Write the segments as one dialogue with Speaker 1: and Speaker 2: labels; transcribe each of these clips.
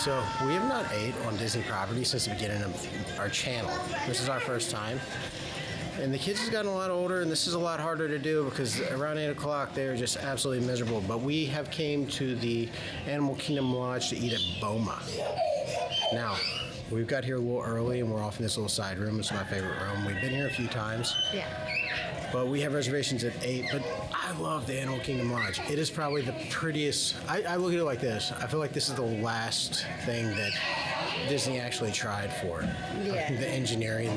Speaker 1: So we have not ate on Disney property since the beginning of our channel. This is our first time. And the kids have gotten a lot older, and this is a lot harder to do because around 8 o'clock they are just absolutely miserable. But we have came to the Animal Kingdom Lodge to eat at Boma. Now, we've got here a little early and we're off in this little side room. It's my favorite room. We've been here a few times.
Speaker 2: Yeah.
Speaker 1: But we have reservations at 8. But I love the Animal Kingdom Lodge. It is probably the prettiest. I look at it like this. I feel like this is the last thing that Disney actually tried for.
Speaker 2: Yeah.
Speaker 1: The engineering,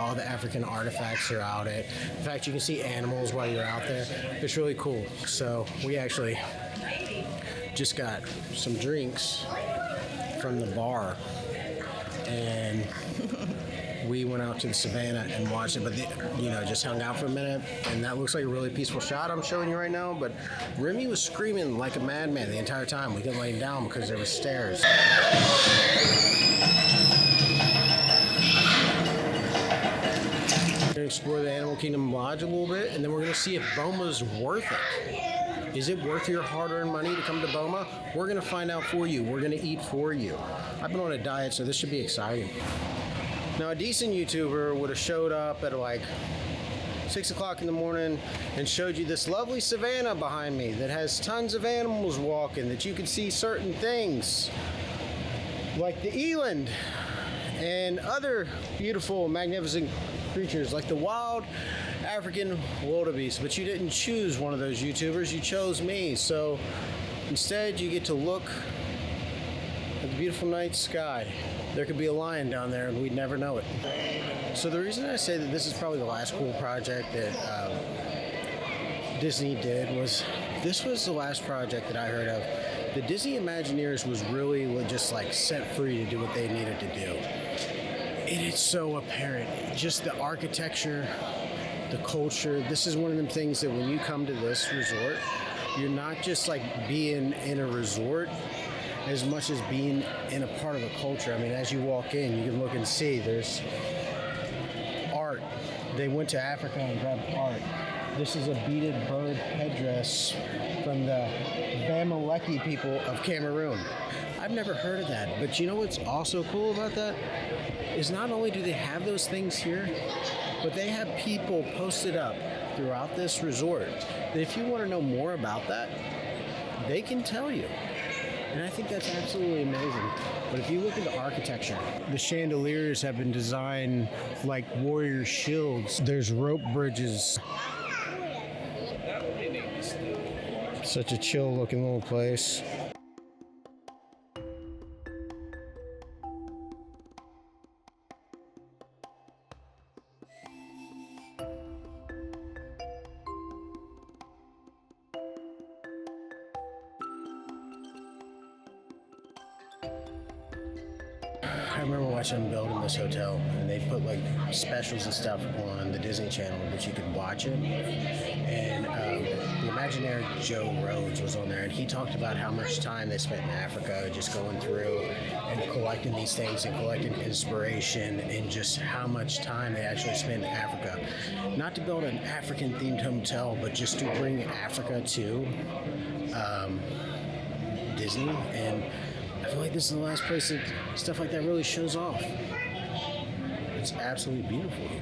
Speaker 1: all the African artifacts are out. In fact, you can see animals while you're out there. It's really cool. So we actually just got some drinks from the bar, and we went out to the savannah and watched it, but just hung out for a minute, and that looks like a really peaceful shot I'm showing you right now. But Remy was screaming like a madman the entire time. We couldn't lay him down because there were stairs. We're going to explore the Animal Kingdom Lodge a little bit, and then we're going to see if Boma's worth it. Is it worth your hard-earned money to come to Boma? We're going to find out for you. We're going to eat for you. I've been on a diet, so this should be exciting. Now, a decent YouTuber would have showed up at like 6 o'clock in the morning and showed you this lovely savannah behind me that has tons of animals walking, that you can see certain things like the eland and other beautiful, magnificent creatures like the wild African wildebeest. But you didn't choose one of those YouTubers, you chose me. So instead you get to look at the beautiful night sky. There could be a lion down there and we'd never know it. So the reason I say that this is probably the last cool project that Disney did was, this was the last project that I heard of. The Disney Imagineers was really just like set free to do what they needed to do. And it's so apparent. Just the architecture, the culture. This is one of them things that when you come to this resort, you're not just like being in a resort as much as being in a part of a culture. I mean, as you walk in, you can look and see there's art. They went to Africa and grabbed art. This is a beaded bird headdress from the Bamaleki people of Cameroon. I've never heard of that, but you know what's also cool about that? Is not only do they have those things here, but they have people posted up throughout this resort that if you want to know more about that, they can tell you. And I think that's absolutely amazing. But if you look at the architecture, the chandeliers have been designed like warrior shields. There's rope bridges. Such a chill looking little place. I remember watching them build in this hotel, and they put like specials and stuff on the Disney Channel that you could watch it. And the Imagineer Joe Rhodes was on there, and he talked about how much time they spent in Africa just going through and collecting these things and collecting inspiration, and just how much time they actually spent in Africa. Not to build an African-themed hotel, but just to bring Africa to Disney. And I feel like this is the last place that stuff like that really shows off. It's absolutely beautiful here.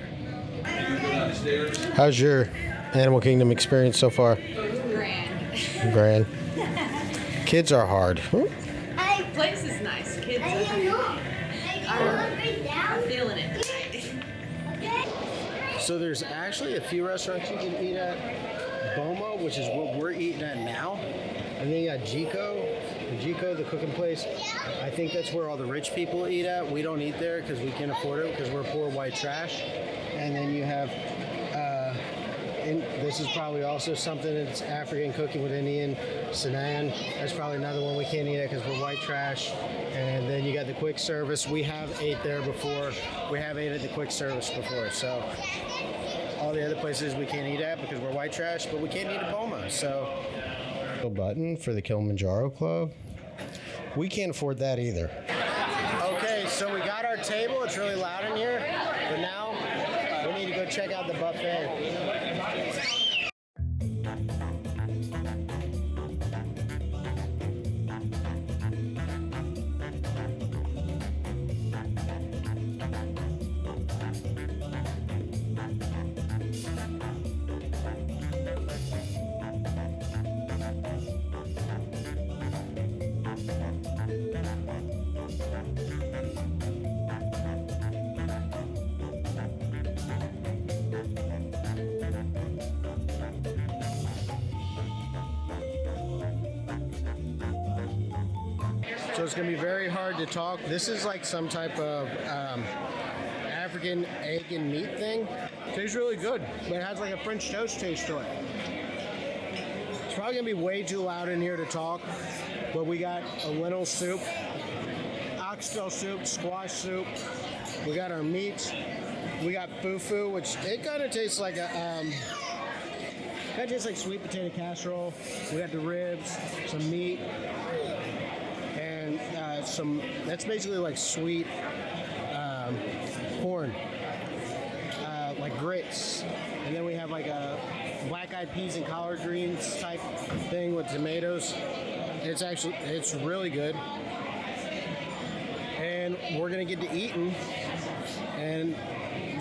Speaker 1: How's your Animal Kingdom experience so far? Grand. Kids are hard.
Speaker 2: The place is nice. Kids are feeling it tonight.
Speaker 1: So there's actually a few restaurants you can eat at. Boma, which is what we're eating at now. And then you got Jiko, the cooking place. I think that's where all the rich people eat at. We don't eat there because we can't afford it because we're poor white trash. And then you have, and this is probably also something that's African cooking with Indian, Sinan. That's probably another one we can't eat at because we're white trash. And then you got the quick service. We have ate there before. We have ate at the quick service before. So all the other places we can't eat at because we're white trash, but we can't eat at Boma. So button for the Kilimanjaro Club. We can't afford that either. Okay, so we got our table. It's really loud in here, but now we need to go check out the buffet. so it's gonna be very hard to talk. This is like some type of African egg and meat thing. Tastes really good, but it has like a French toast taste to it. It's probably gonna be way too loud in here to talk, but we got a lentil soup, oxtail soup, squash soup. We got our meats. We got fufu, which it kind of tastes like a kind of tastes like sweet potato casserole. We got the ribs, some meat, and some. That's basically like sweet corn, like grits. And then we have like a black-eyed peas and collard greens type thing with tomatoes. It's really good. And we're gonna get to eating and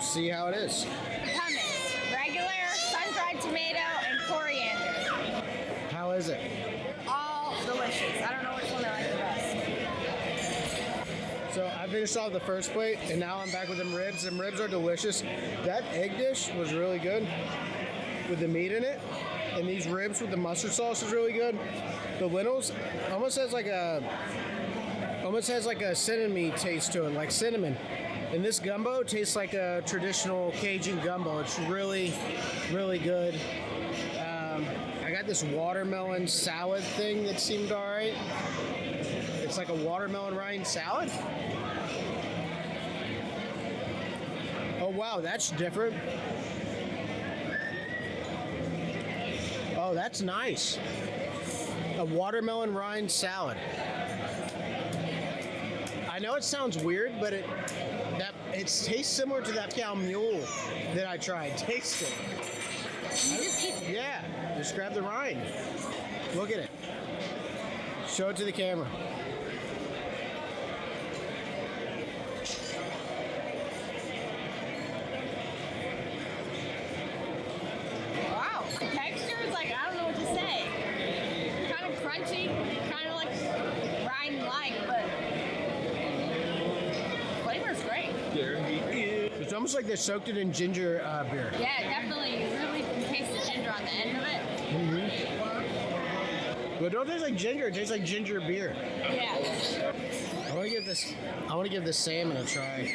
Speaker 1: see how it is.
Speaker 3: Hummus, regular, sun-dried tomato, and coriander.
Speaker 1: How is it?
Speaker 3: All delicious. I don't know which one I like the best.
Speaker 1: So I finished off the first plate, and now I'm back with them ribs. Them ribs are delicious. That egg dish was really good with the meat in it, and these ribs with the mustard sauce is really good. The lentils almost has like a cinnamon taste to it, like cinnamon. And this gumbo tastes like a traditional Cajun gumbo. It's really, really good. I got this watermelon salad thing that seemed all right. It's like a watermelon rind salad. Oh, wow, that's different. Oh, that's nice. A watermelon rind salad. I know it sounds weird, but it tastes similar to that cow mule that I tried. Taste it. Yeah, just grab the rind. Look at it. Show it to the camera.
Speaker 3: Wow, the texture is like, I don't know what to say. Kind of crunchy, kind of like rind-like, but flavor's great.
Speaker 1: It's almost like they soaked it in ginger beer.
Speaker 3: Yeah, definitely. You really can taste the ginger on the end of it.
Speaker 1: But it don't taste like ginger. It tastes like ginger beer.
Speaker 3: Yeah.
Speaker 1: I want to give this salmon a try.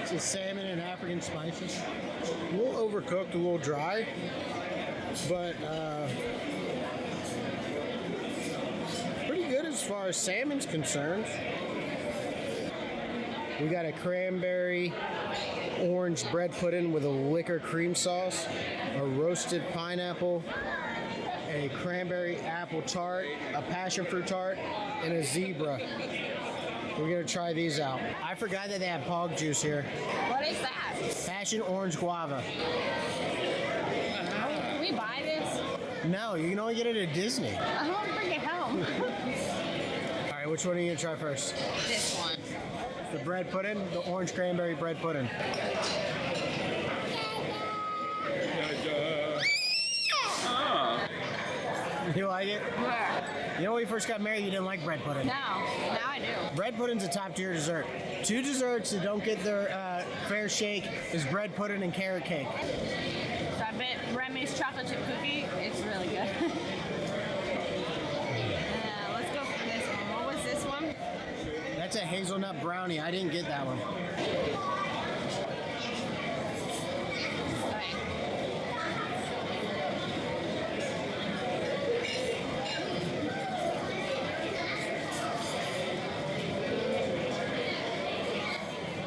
Speaker 1: It's a salmon and African spices. A little overcooked, a little dry, but pretty good as far as salmon's concerned. We got a cranberry orange bread pudding with a liquor cream sauce, a roasted pineapple, a cranberry apple tart, a passion fruit tart, and a zebra. We're gonna try these out. I forgot that they have pog juice here.
Speaker 3: What is that?
Speaker 1: Passion orange guava.
Speaker 3: Can we buy this?
Speaker 1: No, you can only get it at Disney.
Speaker 3: I want to bring it home.
Speaker 1: All right, which one are you gonna try first?
Speaker 3: This one.
Speaker 1: The bread pudding, the orange cranberry bread pudding. You like it?
Speaker 3: Where?
Speaker 1: You know when we first got married, you didn't like bread pudding.
Speaker 3: No, now I do.
Speaker 1: Bread pudding's a top tier dessert. Two desserts that don't get their fair shake is bread pudding and carrot cake.
Speaker 3: So I bet Remy's chocolate chip cookie, it's really good. Let's go for this one. What was this one?
Speaker 1: That's a hazelnut brownie. I didn't get that one.
Speaker 3: Okay.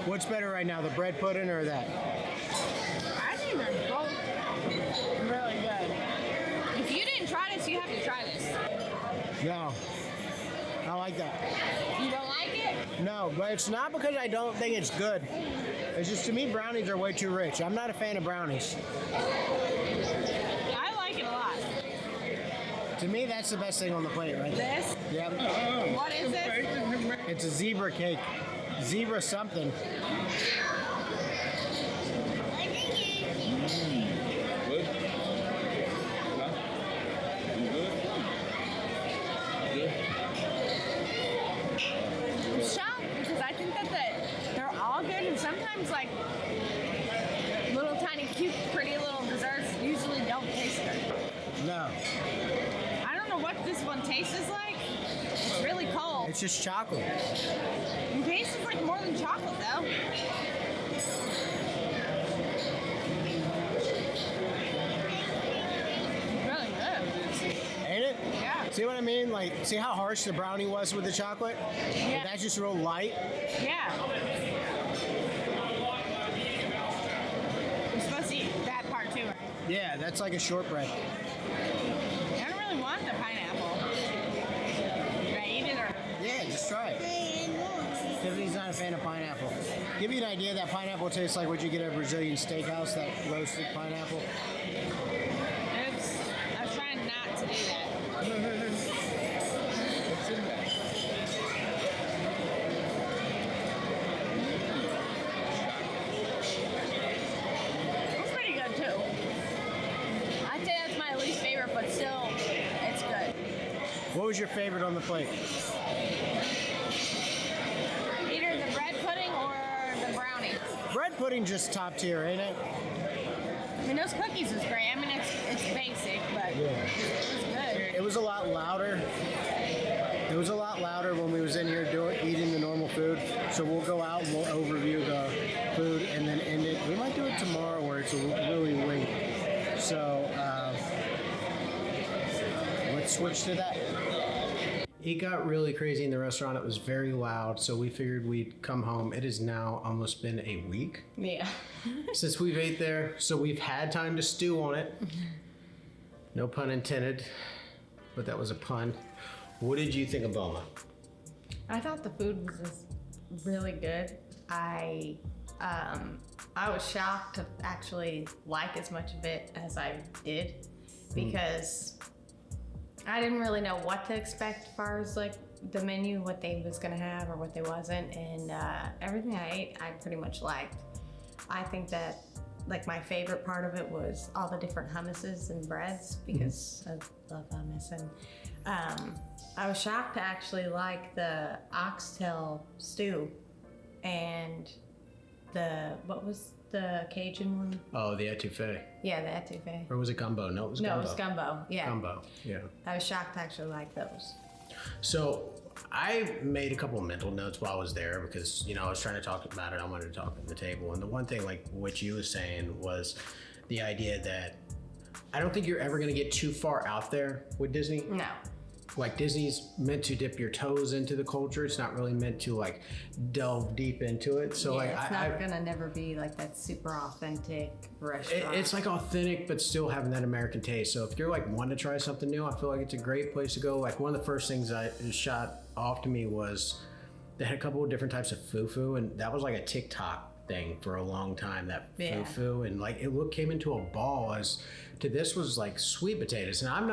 Speaker 1: What's better right now, the bread pudding or that?
Speaker 3: I think they're both really good. If you didn't try this, you have to try this.
Speaker 1: No. I like that.
Speaker 3: You don't like it?
Speaker 1: No, but it's not because I don't think it's good. It's just, to me, brownies are way too rich. I'm not a fan of brownies.
Speaker 3: I like it a lot.
Speaker 1: To me, that's the best thing on the plate right there.
Speaker 3: This?
Speaker 1: Yep.
Speaker 3: What is this?
Speaker 1: It's a zebra cake. Zebra something.
Speaker 4: Good? Good?
Speaker 3: I'm shocked because I think that they're all good, and sometimes like little tiny cute pretty little desserts usually don't taste good.
Speaker 1: No.
Speaker 3: I don't know what this one tastes like, It's really cold.
Speaker 1: It's just chocolate.
Speaker 3: It tastes like more than chocolate, though. It's really good.
Speaker 1: Ain't it?
Speaker 3: Yeah.
Speaker 1: See what I mean? Like, see how harsh the brownie was with the chocolate?
Speaker 3: Yeah.
Speaker 1: Like, that's just real light.
Speaker 3: Yeah. You're supposed to eat that part too, right?
Speaker 1: Yeah, that's like a shortbread.
Speaker 3: I don't really want the pineapple. Should I eat it or?
Speaker 1: Yeah, just try it. Tiffany's not a fan of pineapple. Give you an idea, that pineapple tastes like what you get at a Brazilian steakhouse, that roasted pineapple.
Speaker 3: Oops. I was trying not to do that.
Speaker 4: What's in that?
Speaker 3: It's pretty good too. I'd say that's my least favorite, but still, it's good.
Speaker 1: What was your favorite on the plate?
Speaker 3: Either the bread pudding or the brownie.
Speaker 1: Bread pudding just top tier, ain't it?
Speaker 3: I mean, those cookies was great. I mean, it's basic, but it was good.
Speaker 1: It was a lot louder. It was a lot louder when we was in here eating the normal food. So we'll go out and we'll overview the food and then end it. We might do it tomorrow where it's really late. So let's switch to that. It got really crazy in the restaurant. It was very loud, so we figured we'd come home. It has now almost been a week
Speaker 3: Yeah.
Speaker 1: since we've ate there, so we've had time to stew on it. No pun intended, but that was a pun. What did you think of Boma?
Speaker 5: I thought the food was just really good. I was shocked to actually like as much of it as I did because I didn't really know what to expect as far as like the menu, what they was gonna have or what they wasn't, and everything I ate I pretty much liked. I think that like my favorite part of it was all the different hummuses and breads because I love hummus, and I was shocked to actually like the oxtail stew and what was the Cajun one?
Speaker 1: Oh, the etouffee.
Speaker 5: Yeah, the etouffee.
Speaker 1: Or was it gumbo? No, it was
Speaker 5: No,
Speaker 1: gumbo.
Speaker 5: it was gumbo. Yeah.
Speaker 1: Gumbo, yeah.
Speaker 5: I was shocked to actually like those.
Speaker 1: So I made a couple of mental notes while I was there because, I was trying to talk about it. I wanted to talk at the table. And the one thing, like what you was saying, was the idea that I don't think you're ever going to get too far out there with Disney.
Speaker 5: No.
Speaker 1: Like Disney's meant to dip your toes into the culture. It's not really meant to like delve deep into it. So like
Speaker 5: it's not gonna never be like that super authentic restaurant.
Speaker 1: it's like authentic, but still having that American taste. So if you're like wanting to try something new, I feel like it's a great place to go. Like one of the first things I shot off to me was they had a couple of different types of fufu, and that was like a TikTok thing for a long time. That fufu, and like it came into a ball as to this was like sweet potatoes. And I'm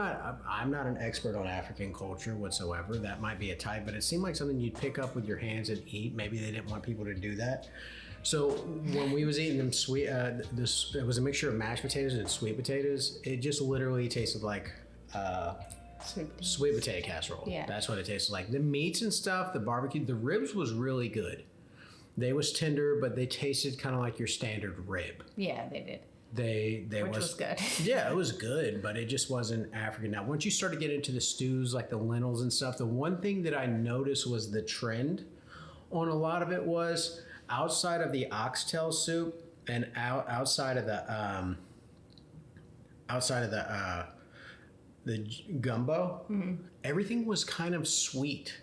Speaker 1: not an expert on African culture whatsoever. That might be a type, but it seemed like something you'd pick up with your hands and eat. Maybe they didn't want people to do that. So when we was eating them sweet, it was a mixture of mashed potatoes and sweet potatoes. It just literally tasted like sweet potato casserole.
Speaker 5: Yeah.
Speaker 1: That's what it tasted like. The meats and stuff, the barbecue, the ribs was really good. They was tender, but they tasted kind of like your standard rib.
Speaker 5: Yeah, they did.
Speaker 1: Which
Speaker 5: was good.
Speaker 1: Yeah, it was good, but it just wasn't African. Now, once you start to get into the stews, like the lentils and stuff, the one thing that I noticed was the trend on a lot of it was outside of the oxtail soup and outside of the gumbo, everything was kind of sweet.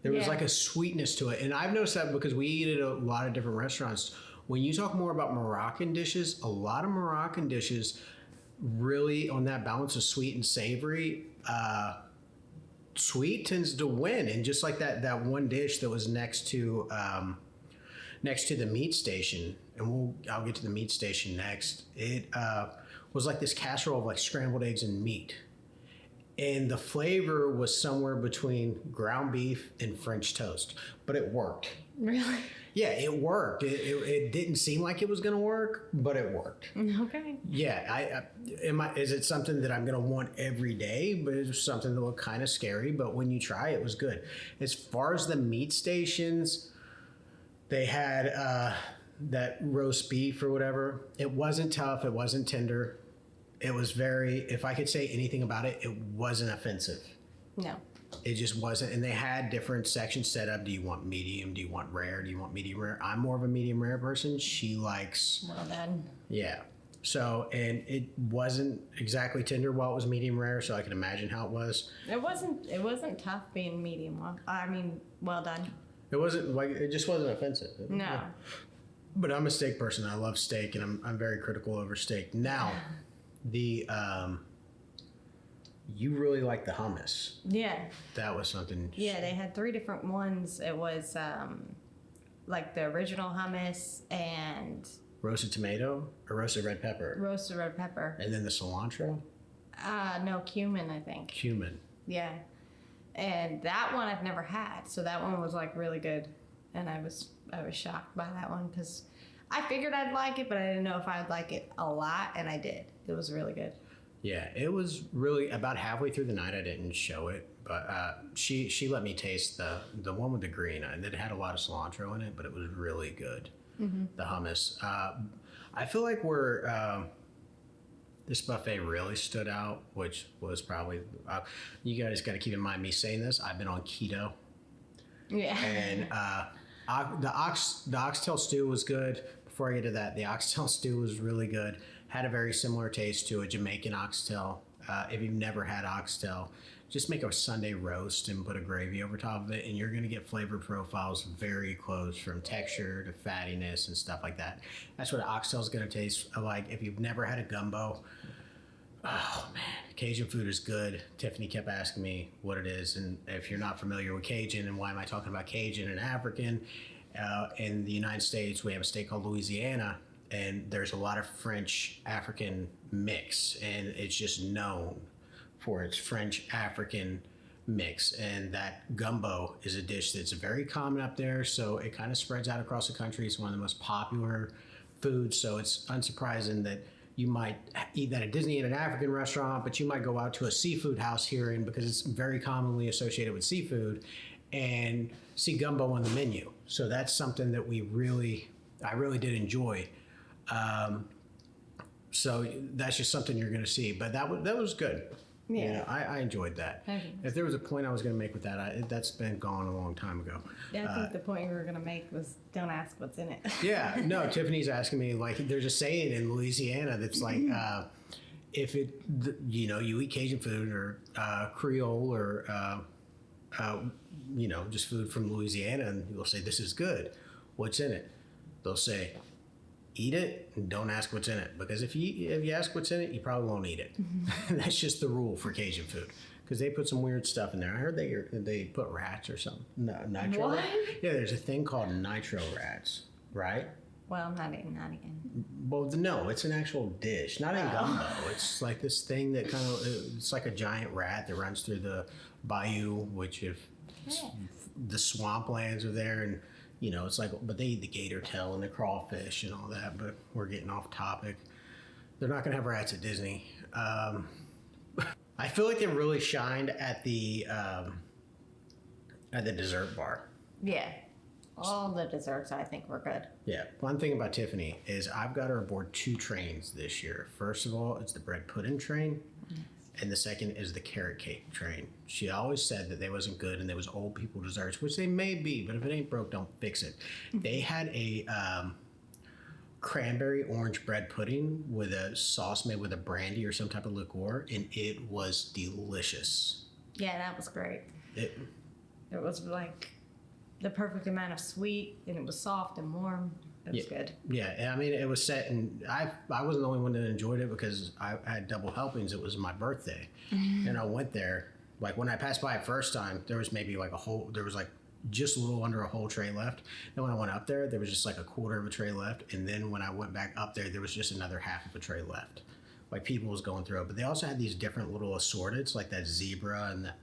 Speaker 1: There was like a sweetness to it. And I've noticed that because we eat at a lot of different restaurants. When you talk more about Moroccan dishes, a lot of Moroccan dishes really on that balance of sweet and savory, sweet tends to win. And just like that one dish that was next to the meat station, and I'll get to the meat station next. It was like this casserole of like scrambled eggs and meat. And the flavor was somewhere between ground beef and French toast, but it worked.
Speaker 5: Really?
Speaker 1: Yeah, it worked. It didn't seem like it was going to work, but it worked.
Speaker 5: Okay.
Speaker 1: Yeah, is it something that I'm going to want every day? But it was something that looked kind of scary, but when you try it, it was good. As far as the meat stations, they had that roast beef or whatever. It wasn't tough. It wasn't tender. It was very, if I could say anything about it, it wasn't offensive.
Speaker 5: No.
Speaker 1: It just wasn't, and they had different sections set up. Do you want medium? Do you want rare? Do you want medium rare? I'm more of a medium rare person. She likes,
Speaker 5: Well done.
Speaker 1: yeah. So, and it wasn't exactly tender while it was medium rare, so I can imagine how it was.
Speaker 5: It wasn't tough being medium well. I mean, well done.
Speaker 1: It wasn't like, it just wasn't offensive.
Speaker 5: No.
Speaker 1: But I'm a steak person. I love steak, and I'm very critical over steak. Now, the you really like the hummus.
Speaker 5: Yeah.
Speaker 1: That was something.
Speaker 5: Yeah, they had 3 different ones. It was like the original hummus and
Speaker 1: Roasted tomato or roasted red pepper,
Speaker 5: roasted red pepper.
Speaker 1: and then the cilantro,
Speaker 5: No, cumin, I think.
Speaker 1: cumin.
Speaker 5: Yeah. And that one I've never had. So that one was like really good. And I was shocked by that one because I figured I'd like it, but I didn't know if I'd like it a lot, and I did. It was really good.
Speaker 1: Yeah, it was really about halfway through the night. I didn't show it, but she let me taste the one with the green, and it had a lot of cilantro in it, but it was really good. The hummus. I feel like this buffet really stood out, which was probably you guys got to keep in mind me saying this. I've been on keto,
Speaker 5: Yeah.
Speaker 1: and the oxtail stew was good. Before I get to that, the oxtail stew was really good. Had a very similar taste to a Jamaican oxtail. If you've never had oxtail, just make a Sunday roast and put a gravy over top of it, and you're going to get flavor profiles very close from texture to fattiness and stuff like that. That's what an oxtail is going to taste like. If you've never had a gumbo, oh man, Cajun food is good. Tiffany kept asking me what it is, and if you're not familiar with Cajun and why am I talking about Cajun and African, in the United States we have a state called Louisiana, and there's a lot of French African mix, and it's just known for its French African mix. And that gumbo is a dish that's very common up there, so it kind of spreads out across the country. It's one of the most popular foods, so it's unsurprising that you might eat that at Disney in an African restaurant, but you might go out to a seafood house here, and because it's very commonly associated with seafood, and see gumbo on the menu. So that's something that I really did enjoy. So that's just something you're going to see, but that was good.
Speaker 5: Yeah.
Speaker 1: You know, I enjoyed that.
Speaker 5: Okay.
Speaker 1: If there was a point I was going to make with that, that's been gone a long time ago.
Speaker 5: Yeah, I think the point we were going to make was don't ask what's in it.
Speaker 1: Yeah, no, Tiffany's asking me, like, there's a saying in Louisiana that's like, if you eat Cajun food or Creole or, just food from Louisiana, and you'll say, this is good. What's in it? They'll say, eat it and don't ask what's in it, because if you ask what's in it, you probably won't eat it. That's just the rule for Cajun food, because they put some weird stuff in there. I heard they put rats or something. No, nitro.
Speaker 5: What?
Speaker 1: Rat? Yeah, there's a thing called nitro rats, right?
Speaker 5: Well, not again.
Speaker 1: Well, no, it's an actual dish, not in gumbo. It's like this thing that it's like a giant rat that runs through the bayou, which if the swamplands are there, and it's like, but they eat the gator tail and the crawfish and all that, but we're getting off topic. They're not gonna have rats at Disney. I feel like they really shined at the dessert bar.
Speaker 5: Yeah. All the desserts I think were good.
Speaker 1: Yeah. One thing about Tiffany is I've got her aboard 2 trains this year. First of all, it's the bread pudding train. And the second is the carrot cake train. She always said that they wasn't good and they was old people desserts, which they may be, but if it ain't broke, don't fix it. They had a cranberry orange bread pudding with a sauce made with a brandy or some type of liqueur, and it was delicious.
Speaker 5: Yeah, that was great. It was like the perfect amount of sweet, and it was soft and warm. It was good.
Speaker 1: Yeah, I mean, it was set, and I wasn't the only one that enjoyed it because I had double helpings. It was my birthday, and I went there. Like when I passed by it first time, there was maybe like just a little under a whole tray left. Then when I went up there was just like a quarter of a tray left, and then when I went back up there was just another half of a tray left. Like people was going through it, but they also had these different little assorteds, like that zebra and that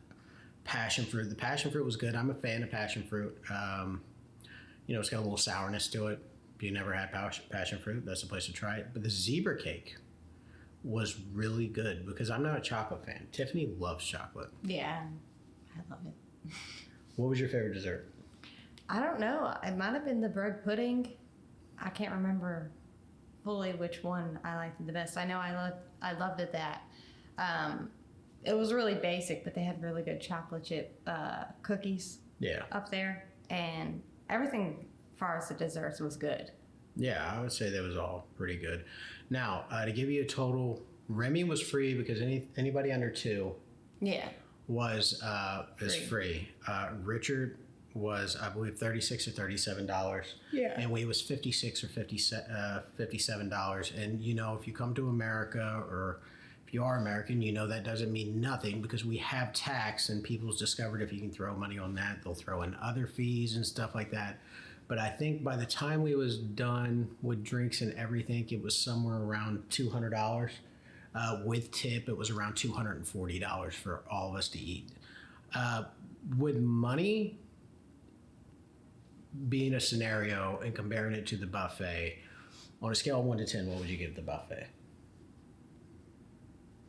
Speaker 1: passion fruit. The passion fruit was good. I'm a fan of passion fruit. It's got a little sourness to it. If you never had passion fruit, that's the place to try it. But the zebra cake was really good because I'm not a chocolate fan. Tiffany loves chocolate.
Speaker 5: Yeah, I love it.
Speaker 1: What was your favorite dessert?
Speaker 5: I don't know. It might have been the bread pudding. I can't remember fully which one I liked the best. I know I loved it that it was really basic, but they had really good chocolate chip cookies
Speaker 1: Yeah.
Speaker 5: up there, and everything as far as the desserts was good.
Speaker 1: Yeah, I would say that was all pretty good. Now, to give you a total, Remy was free because anybody under 2
Speaker 5: Yeah.
Speaker 1: was is free. Richard was, I believe, $36 or $37.
Speaker 5: Yeah.
Speaker 1: And we was $56 or $57. And you know, if you come to America, or if you are American, you know that doesn't mean nothing, because we have tax, and people's discovered if you can throw money on that, they'll throw in other fees and stuff like that. But I think by the time we was done with drinks and everything, it was somewhere around $200. With tip, it was around $240 for all of us to eat. With money being a scenario and comparing it to the buffet, on a scale of 1 to 10, what would you give the buffet?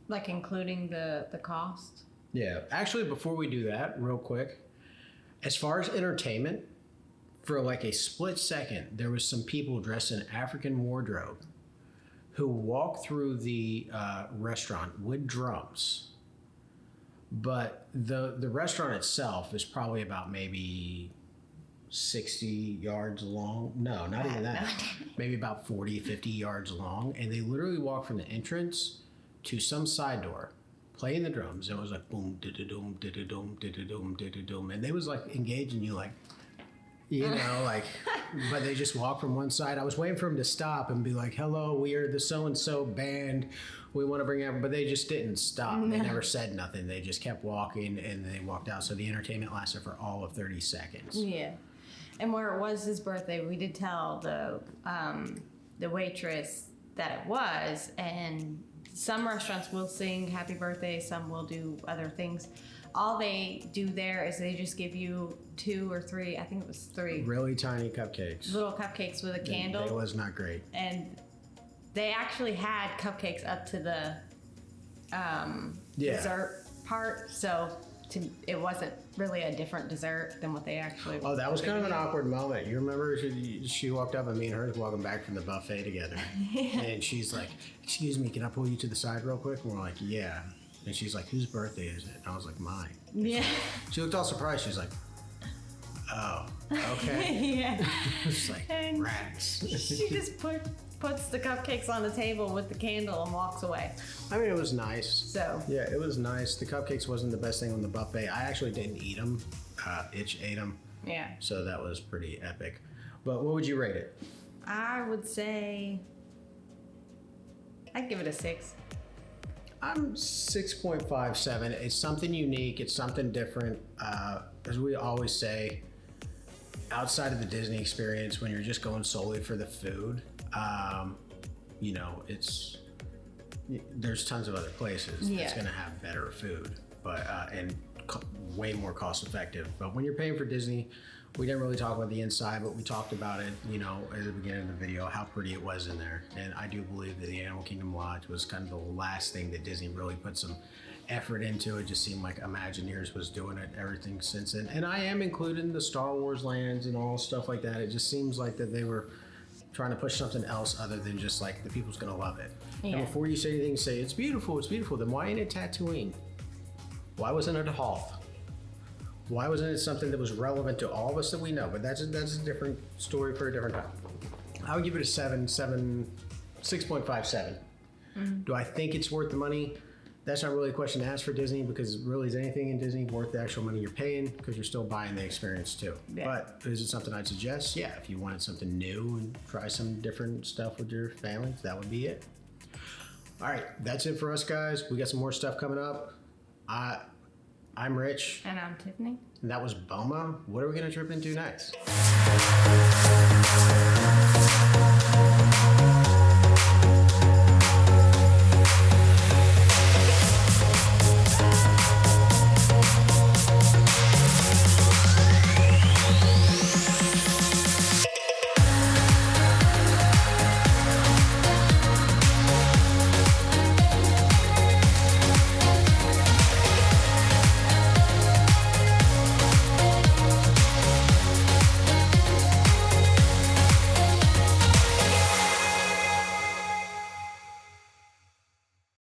Speaker 5: Like including the cost.
Speaker 1: Yeah, actually, before we do that, real quick, as far as entertainment, for like a split second, there was some people dressed in African wardrobe who walked through the restaurant with drums. But the restaurant itself is probably about maybe 60 yards long. No, not even that. Maybe about 40, 50 yards long. And they literally walk from the entrance to some side door, playing the drums. And it was like boom, da-da-doom, da-da-doom, da-da-doom, da-da-doom. And they was like engaging you like, you know, like, but they just walk from one side. I was waiting for them to stop and be like, hello, we are the so-and-so band. We want to bring everyone, but they just didn't stop. They never said nothing. They just kept walking, and they walked out. So the entertainment lasted for all of 30 seconds.
Speaker 5: Yeah. And where it was his birthday, we did tell the waitress that it was, and some restaurants will sing happy birthday, some will do other things. All they do there is they just give you 2 or 3, I think it was 3
Speaker 1: Really tiny cupcakes.
Speaker 5: little cupcakes with a candle.
Speaker 1: It was not great.
Speaker 5: And they actually had cupcakes up to the dessert part, so it wasn't really a different dessert than what they actually.
Speaker 1: Oh, that was kind of an awkward moment. You remember she walked up, and me and her was walking back from the buffet together. And she's like, excuse me, can I pull you to the side real quick? And we're like, yeah. And she's like, whose birthday is it? And I was like, mine.
Speaker 5: Yeah.
Speaker 1: She looked all surprised. She's like, oh, okay.
Speaker 5: Yeah.
Speaker 1: It's like,
Speaker 5: And
Speaker 1: rats.
Speaker 5: she just puts the cupcakes on the table with the candle and walks away.
Speaker 1: I mean, it was nice.
Speaker 5: So.
Speaker 1: Yeah, it was nice. The cupcakes wasn't the best thing on the buffet. I actually didn't eat them. Itch ate them.
Speaker 5: Yeah.
Speaker 1: So that was pretty epic. But what would you rate it?
Speaker 5: I would say I'd give it a 6.
Speaker 1: I'm 6.57. It's something unique. It's something different. As we always say, outside of the Disney experience, when you're just going solely for the food, you know, there's tons of other places that's going to have better food, but and way more cost effective. But when you're paying for Disney, we didn't really talk about the inside, but we talked about it, you know, at the beginning of the video, how pretty it was in there. And I do believe that the Animal Kingdom Lodge was kind of the last thing that Disney really put some effort into. It just seemed like Imagineers was doing it everything since then. And I am including the Star Wars lands and all stuff like that. It just seems like that they were trying to push something else other than just like the people's gonna love it.
Speaker 5: Yeah.
Speaker 1: And before you say anything, say it's beautiful, then why ain't it Tatooine? Why wasn't it Hoth? Why wasn't it something that was relevant to all of us that we know? But that's a different story for a different time. I would give it a 6.57. Mm-hmm. Do I think it's worth the money? That's not really a question to ask for Disney, because really, is anything in Disney worth the actual money you're paying? Because you're still buying the experience too.
Speaker 5: Yeah.
Speaker 1: But is it something I'd suggest? Yeah, if you wanted something new and try some different stuff with your family, that would be it. All right, that's it for us, guys. We got some more stuff coming up. I'm Rich.
Speaker 5: And I'm Tiffany.
Speaker 1: And that was Boma. What are we going to trip into next?